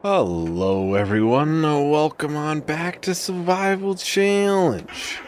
Hello everyone, welcome on back to Survival Challenge.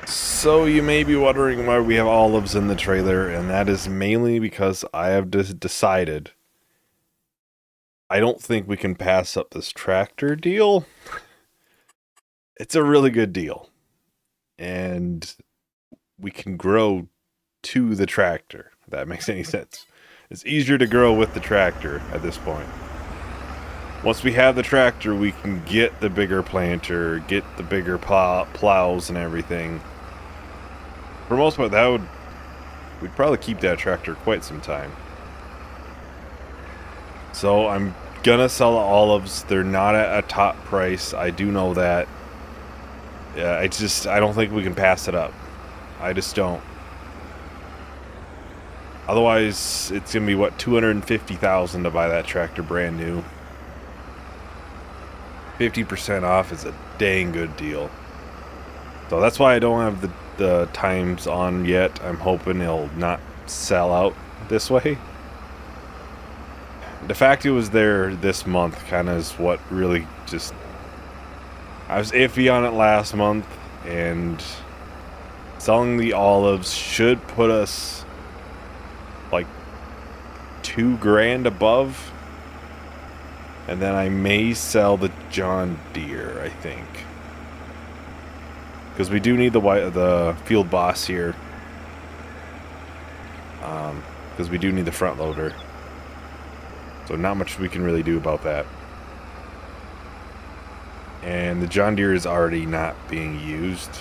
So you may be wondering why we have olives in the trailer, and that is mainly because I have decided I don't think we can pass up this tractor deal. It's a really good deal, and we can grow to the tractor, if that makes any sense. It's easier to grow with the tractor at this point. Once we have the tractor, we can get the bigger planter, get the bigger plows and everything. For the most part, we'd probably keep that tractor quite some time. So I'm gonna sell the olives. They're not at a top price. I do know that. Yeah, I don't think we can pass it up. I just don't. Otherwise, it's gonna be what, $250,000 to buy that tractor brand new. 50% off is a dang good deal. So that's why I don't have the times on yet. I'm hoping it'll not sell out this way. The fact it was there this month kind of is what really just... I was iffy on it last month, and selling the olives should put us like $2,000 above. And then I may sell the John Deere, I think. Because we do need the field boss here. Because we do need the front loader. So not much we can really do about that. And the John Deere is already not being used.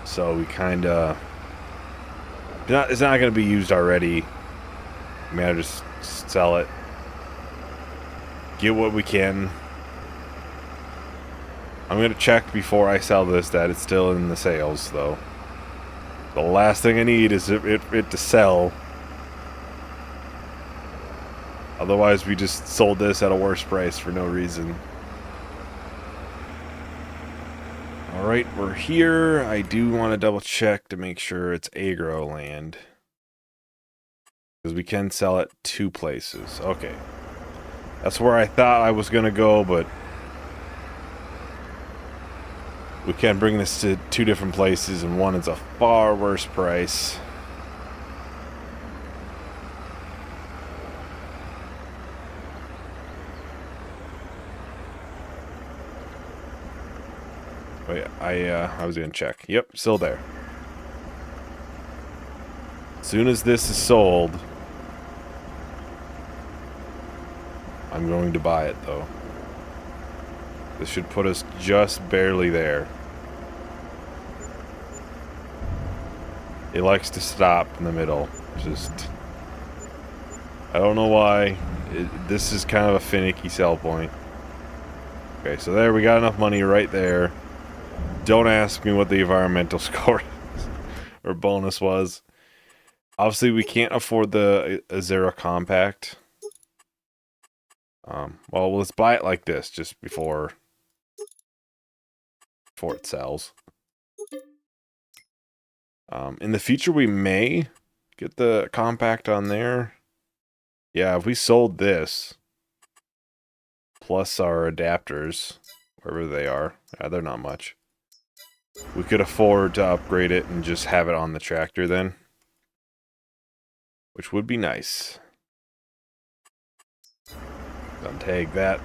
So we kind of... It's not going to be used already. I mean, I'll just sell it. Get what we can. I'm going to check before I sell this that it's still in the sales, though. The last thing I need is it to sell. Otherwise, we just sold this at a worse price for no reason. Alright, we're here. I do want to double check to make sure it's agro land. Because we can sell it 2 places. Okay. That's where I thought I was going to go, but we can't bring this to 2 different places, and one is a far worse price. Wait, I was going to check. Yep, still there. As soon as this is sold, I'm going to buy it, though. This should put us just barely there. It likes to stop in the middle. I don't know why. This is kind of a finicky sell point. Okay, so there, we got enough money right there. Don't ask me what the environmental score is, or bonus was. Obviously, we can't afford the Azera Compact. Well, let's buy it like this, just before it sells. In the future, we may get the compact on there. Yeah, if we sold this, plus our adapters, wherever they are, yeah, they're not much. We could afford to upgrade it and just have it on the tractor then. Which would be nice. Untag that.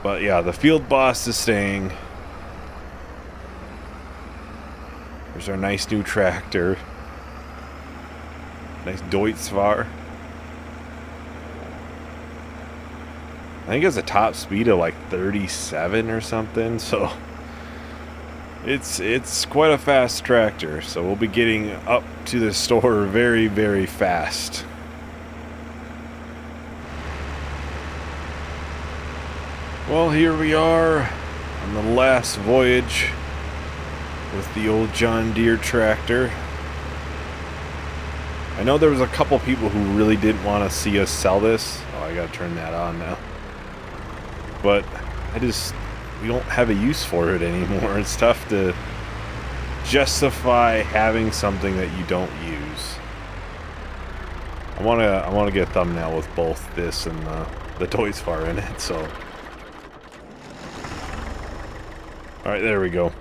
But yeah, the field boss is staying. There's our nice new tractor. Nice Deutz-Fahr. I think it has a top speed of like 37 or something, so it's quite a fast tractor. So we'll be getting up to the store very, very fast. Well, here we are on the last voyage with the old John Deere tractor. I know there was a couple people who really didn't want to see us sell this. Oh, I gotta turn that on now. But we don't have a use for it anymore. It's tough to justify having something that you don't use. I wanna get a thumbnail with both this and the Toys Far in it. So, all right, there we go.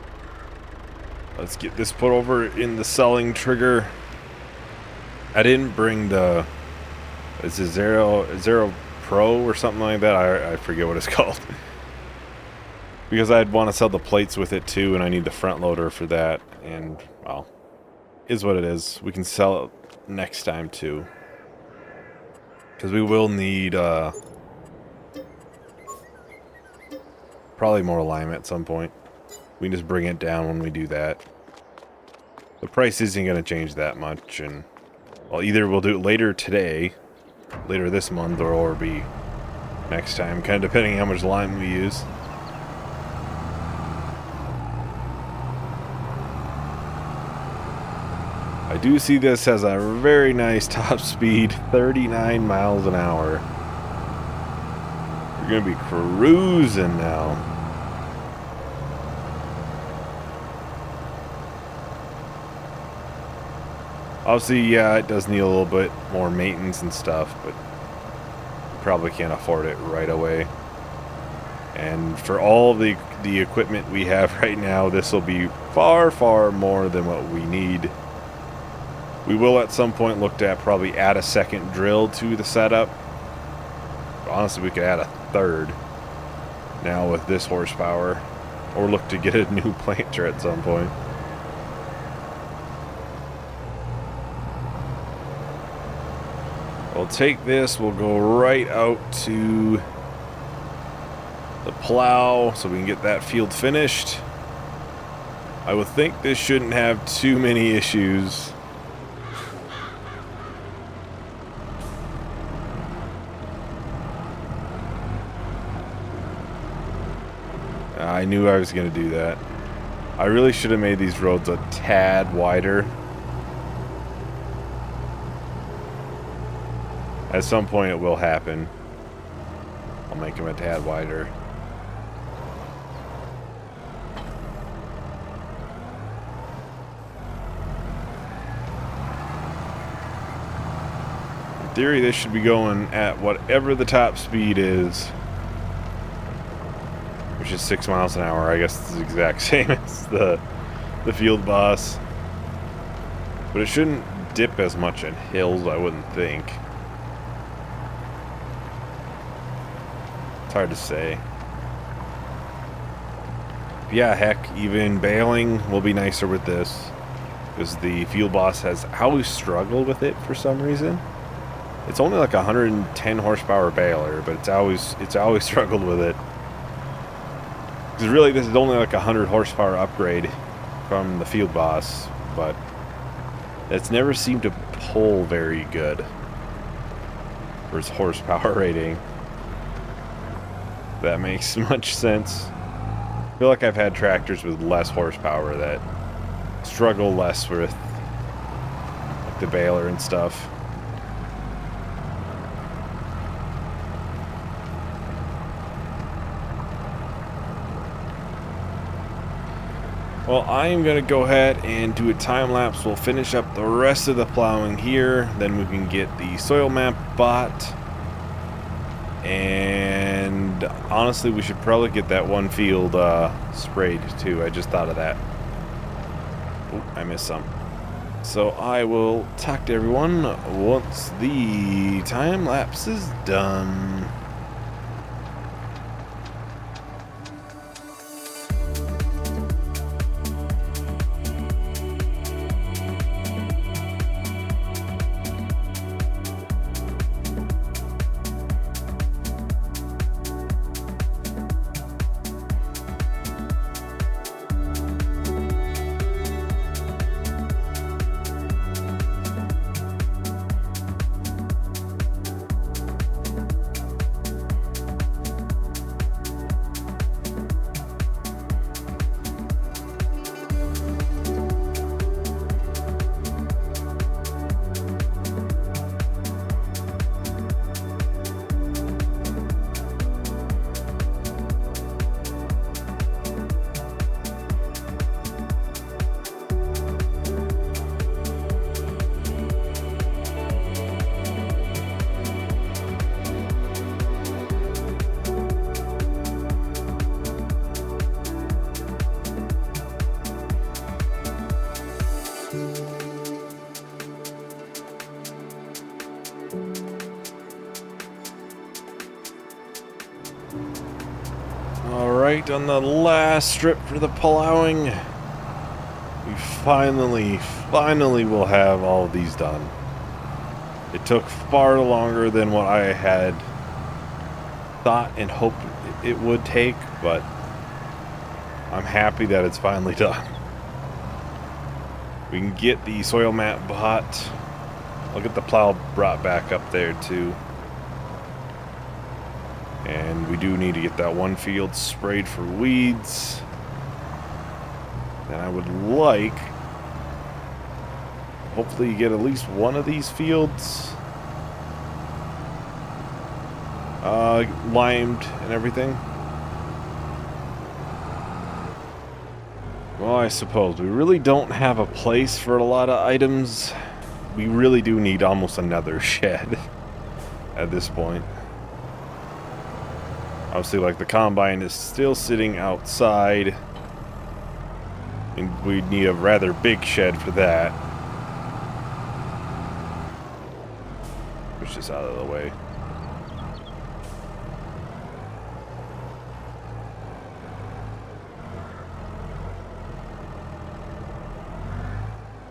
Let's get this put over in the selling trigger. I didn't bring the, is it Zero Pro or something like that? I forget what it's called. Because I'd want to sell the plates with it too, and I need the front loader for that. And, well, is what it is. We can sell it next time too. Because we will need, probably more alignment at some point. We can just bring it down when we do that. The price isn't going to change that much, and well, either we'll do it later today, later this month, or it'll be next time, kind of depending on how much alignment we use. I do see this has a very nice top speed, 39 miles an hour. We're going to be cruising now. Obviously, yeah, it does need a little bit more maintenance and stuff, but we probably can't afford it right away. And for all the equipment we have right now, this will be far, far more than what we need. We will at some point look to probably add a second drill to the setup. Honestly, we could add a third now with this horsepower, or look to get a new planter at some point. We'll take this, we'll go right out to the plow so we can get that field finished. I would think this shouldn't have too many issues. I knew I was going to do that. I really should have made these roads a tad wider. At some point it will happen. I'll make them a tad wider. In theory, this should be going at whatever the top speed is, which is 6 miles an hour. I guess it's the exact same as the Field Boss. But it shouldn't dip as much in hills, I wouldn't think. It's hard to say. Yeah, heck, even bailing will be nicer with this, because the Field Boss has always struggled with it for some reason. It's only like 110 horsepower baler, but it's always struggled with it. Because really, this is only like a 100 horsepower upgrade from the Field Boss, but it's never seemed to pull very good for its horsepower rating. That makes much sense. I feel like I've had tractors with less horsepower that struggle less with like the baler and stuff. Well, I am going to go ahead and do a time lapse. We'll finish up the rest of the plowing here. Then we can get the soil map bought. And honestly, we should probably get that one field sprayed too. I just thought of that. Oh, I missed some. So I will talk to everyone once the time lapse is done. Alright, on the last strip for the plowing, we finally will have all of these done. It took far longer than what I had thought and hoped it would take, but I'm happy that it's finally done. We can get the soil mat bought. I'll get the plow brought back up there too. And we do need to get that one field sprayed for weeds. And I would like, hopefully you get at least one of these fields limed and everything. Well, I suppose we really don't have a place for a lot of items. We really do need almost another shed at this point. Obviously, like, the combine is still sitting outside, and we'd need a rather big shed for that. Push this out of the way.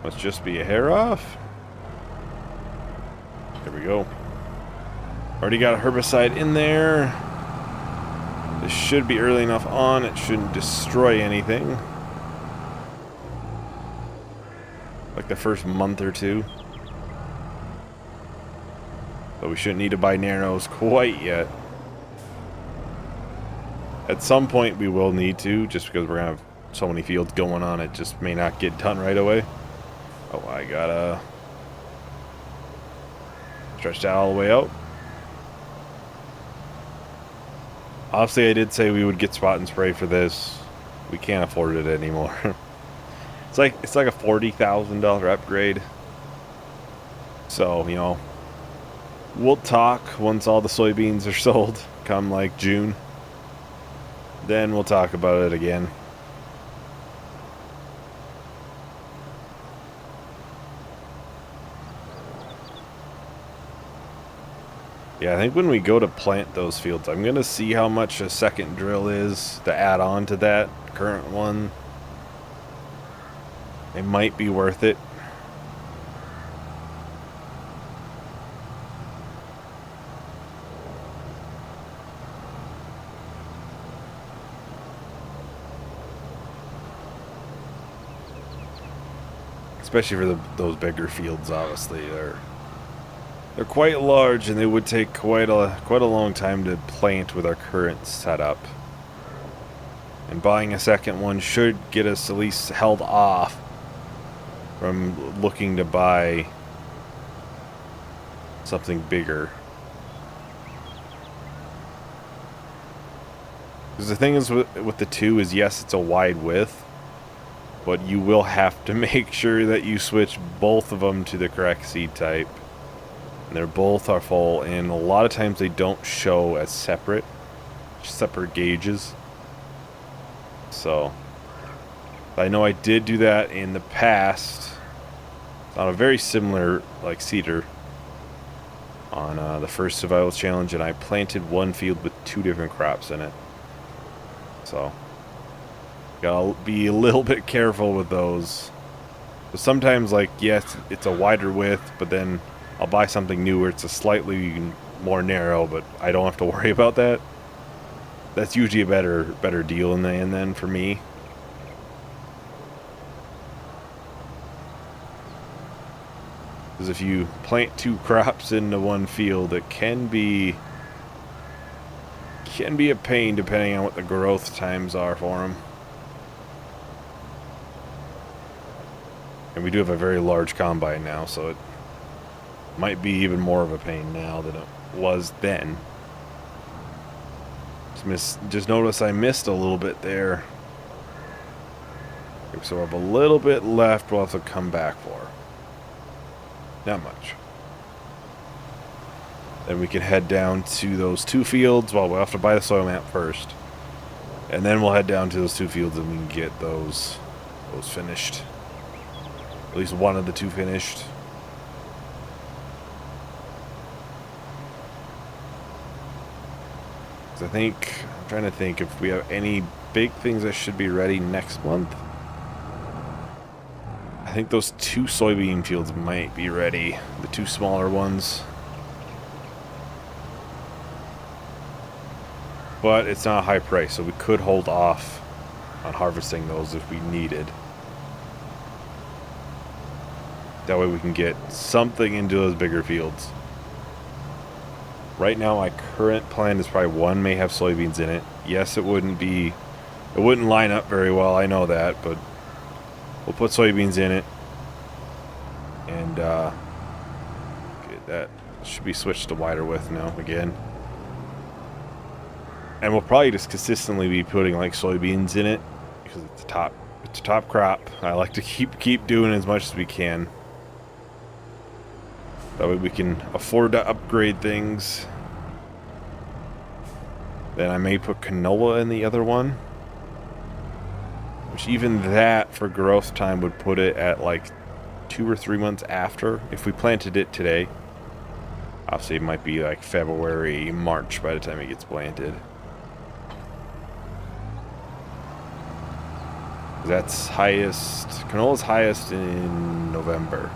Must just be a hair off. There we go. Already got a herbicide in there. This should be early enough on, it shouldn't destroy anything. Like the first month or two. But we shouldn't need to buy narrows quite yet. At some point we will need to, just because we're going to have so many fields going on, it just may not get done right away. Oh, I gotta stretch that all the way out. Obviously, I did say we would get spot and spray for this. We can't afford it anymore. It's like a $40,000 upgrade. So, you know, we'll talk once all the soybeans are sold, come like June. Then we'll talk about it again. Yeah, I think when we go to plant those fields, I'm going to see how much a second drill is to add on to that current one. It might be worth it. Especially for those bigger fields, obviously. They're quite large, and they would take quite a long time to plant with our current setup. And buying a second one should get us at least held off from looking to buy something bigger. Because the thing is with the two is, yes, it's a wide width, but you will have to make sure that you switch both of them to the correct seed type. They're both are full, and a lot of times they don't show as separate gauges. So I know I did do that in the past on a very similar like cedar on the first survival challenge, and I planted one field with 2 different crops in it. So gotta be a little bit careful with those. But sometimes, like, yes, it's a wider width, but then I'll buy something new where it's a slightly more narrow, but I don't have to worry about that. That's usually a better deal in the end then for me. Because if you plant 2 crops into one field, it can be a pain depending on what the growth times are for them. And we do have a very large combine now, so it might be even more of a pain now than it was then. Just notice I missed a little bit there. So we have a little bit left we'll have to come back for. Not much. Then we can head down to those 2 fields. Well, we'll have to buy the soil map first. And then we'll head down to those 2 fields and we can get those finished. At least one of the 2 finished. I think, I'm trying to think if we have any big things that should be ready next month. I think those 2 soybean fields might be ready. The 2 smaller ones. But it's not a high price, so we could hold off on harvesting those if we needed. That way we can get something into those bigger fields. Right now my current plan is probably 1 may have soybeans in it. Yes, it wouldn't line up very well, I know that, but we'll put soybeans in it. And that should be switched to wider width now again. And we'll probably just consistently be putting like soybeans in it because it's a top crop. I like to keep doing as much as we can. That way we can afford to upgrade things. Then I may put canola in the other one. Which even that for growth time would put it at like 2 or 3 months after if we planted it today. Obviously it might be like February, March by the time it gets planted. That's highest, canola's highest in November,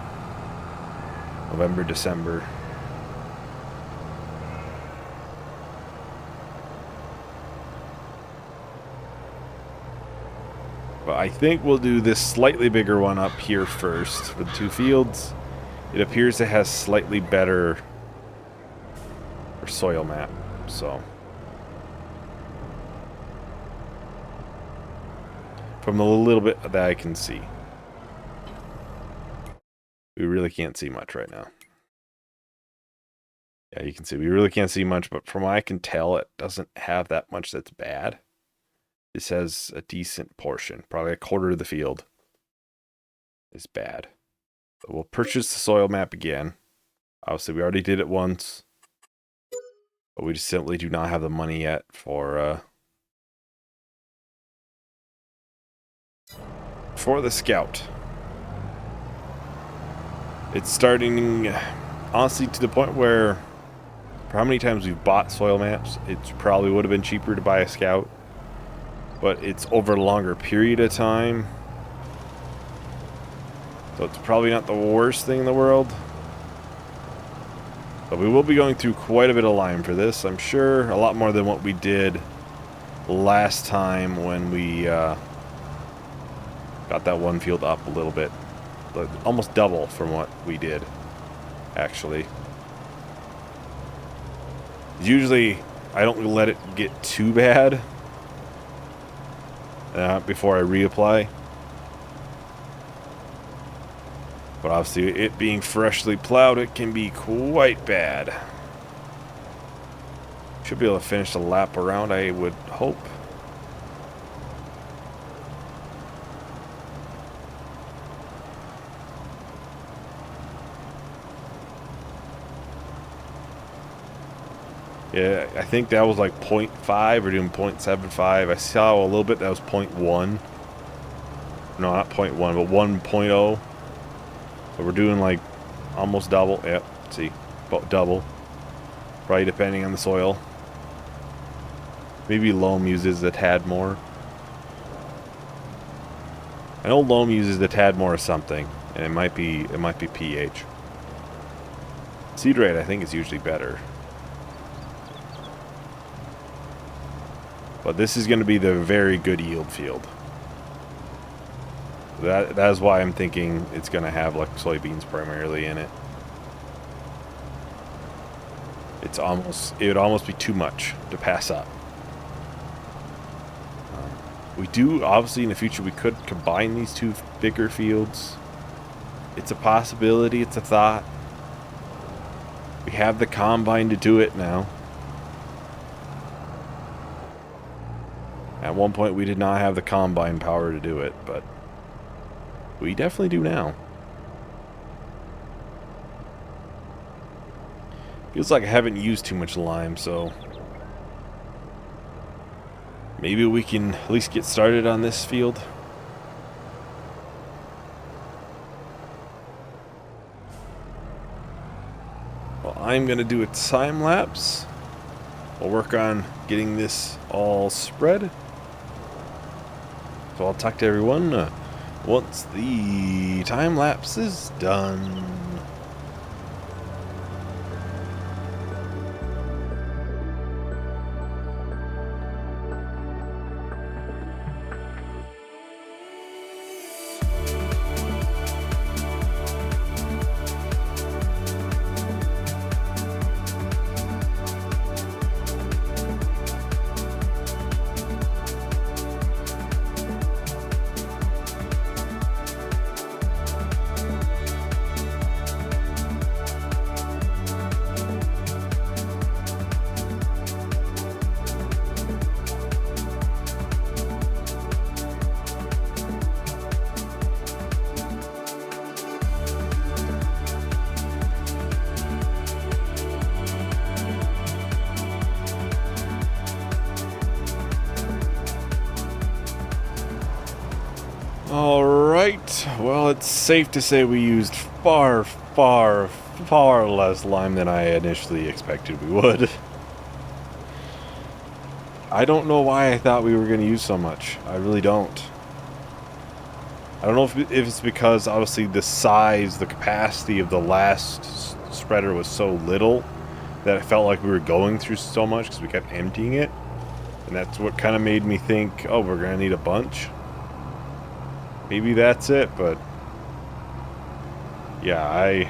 December. But I think we'll do this slightly bigger one up here first for the 2 fields. It appears it has slightly better soil map, so. From the little bit that I can see. We really can't see much right now. Yeah, you can see we really can't see much, but from what I can tell, it doesn't have that much that's bad. This has a decent portion. Probably a quarter of the field is bad. So we'll purchase the soil map again. Obviously, we already did it once. But we just simply do not have the money yet for the scout. It's starting, honestly, to the point where for how many times we've bought soil maps, it probably would have been cheaper to buy a scout. But it's over a longer period of time. So it's probably not the worst thing in the world. But we will be going through quite a bit of lime for this, I'm sure. A lot more than what we did last time when we got that one field up a little bit. Almost double from what we did, actually. Usually, I don't let it get too bad before I reapply. But obviously, it being freshly plowed, it can be quite bad. Should be able to finish the lap around, I would hope. Yeah, I think that was like 0.5. We're doing 0.75. I saw a little bit that was 0.1. No, not 0.1, but 1.0. So we're doing like almost double. Yep, see, about double. Probably depending on the soil. Maybe loam uses a tad more. I know loam uses a tad more of something, and it might be pH. Seed rate, I think, is usually better. But this is going to be the very good yield field. That is why I'm thinking it's going to have like soybeans primarily in it. It would almost be too much to pass up. We do, obviously, in the future, we could combine these two bigger fields. It's a possibility. It's a thought. We have the combine to do it now. At one point, we did not have the combine power to do it, but we definitely do now. Feels like I haven't used too much lime, so maybe we can at least get started on this field. Well, I'm going to do a time lapse we'll work on getting this all spread. So I'll talk to everyone once the time lapse is done. Alright, well, it's safe to say we used far less lime than I initially expected we would. I don't know why I thought we were going to use so much. I really don't. I don't know if it's because, obviously, the size, the capacity of the last spreader was so little that it felt like we were going through so much because we kept emptying it. And that's what kind of made me think, oh, we're going to need a bunch. Maybe that's it, but yeah,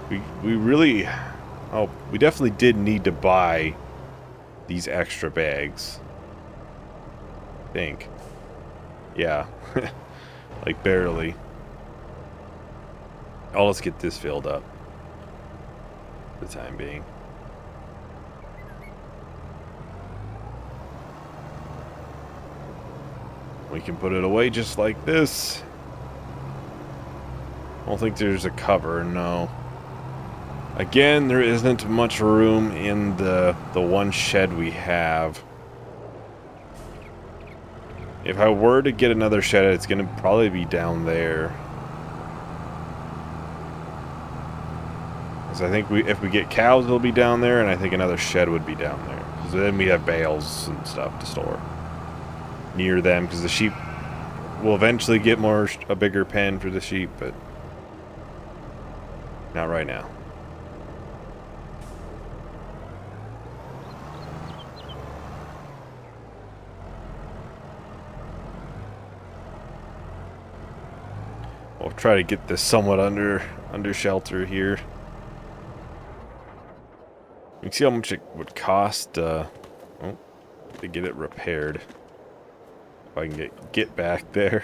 we really, we definitely did need to buy these extra bags. I think. Yeah. Like barely. Oh, let's get this filled up for the time being. We can put it away just like this. I don't think there's a cover, no. Again, there isn't much room in the one shed we have. If I were to get another shed, it's going to probably be down there. Because I think if we get cows, it'll be down there, and I think another shed would be down there. Because then we have bales and stuff to store near them, because the sheep will eventually get a bigger pen for the sheep, but not right now. We'll try to get this somewhat under shelter here. You can see how much it would cost to get it repaired. If I can get back there.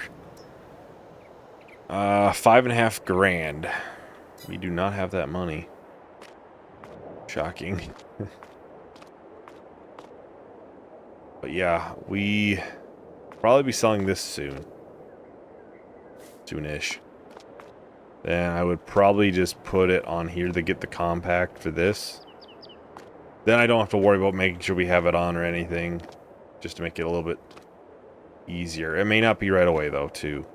$5.5 grand. We do not have that money. Shocking. But yeah, we probably be selling this soon. Soonish. Then I would probably just put it on here to get the compact for this. Then I don't have to worry about making sure we have it on or anything. Just to make it a little bit easier. It may not be right away though, too.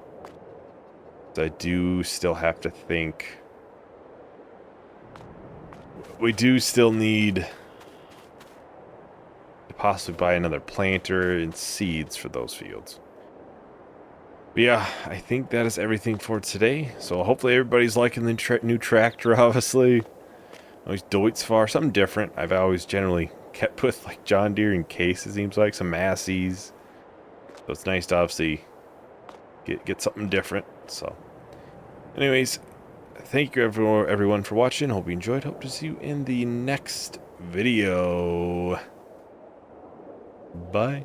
So I do still have to think. We do still need to possibly buy another planter and seeds for those fields. But yeah, I think that is everything for today. So hopefully everybody's liking the new tractor, obviously. Always Deutz-Fahr, something different. I've always generally kept with like John Deere in case, it seems like, some Massey's. So it's nice to obviously get something different. So anyways, thank you everyone for watching. Hope you enjoyed. Hope to see you in the next video. Bye.